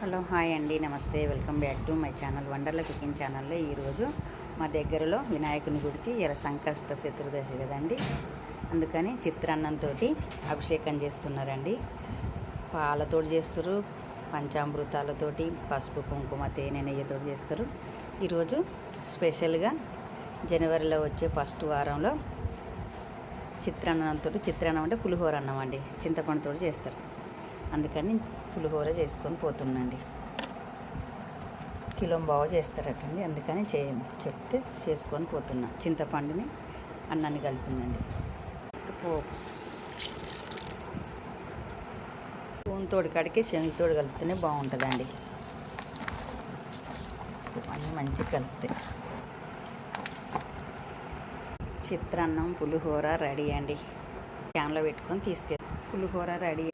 Hello hi అండి, నమస్తే. Welcome back to my channel Wonderla cooking ఛానల్లో ఈరోజు మా దగ్గరలో వినాయకుని గుడికి ఇలా సంకష్ట చతుర్దశి కదండి, అందుకని చిత్రాన్నంతో అభిషేకం చేస్తున్నారండి. పాలతో చేస్తారు, పంచామృతాలతోటి, పసుపు కుంకుమ తేనె నెయ్యితో చేస్తారు. ఈరోజు స్పెషల్గా జనవరిలో వచ్చే ఫస్ట్ వారంలో చిత్రాన్నం అంటే పులిహోర అన్నం అండి, చింతపండుతో చేస్తారు. అందుకని పులిహోర చేసుకొని పోతుందండి. కిలోంబావ చేస్తారటండి, అందుకని చెప్తే చేసుకొని పోతున్నా. చింతపండుని అన్నాన్ని కలిపిందండి. పూనతోడి కాడికి శనగతోడు కలిపితేనే బాగుంటుందండి. అన్నీ మంచిగా కలుస్తాయి. చిత్రాన్నం పులిహోర రెడీ అండి. ప్యాన్లో పెట్టుకొని పులిహోర రెడీ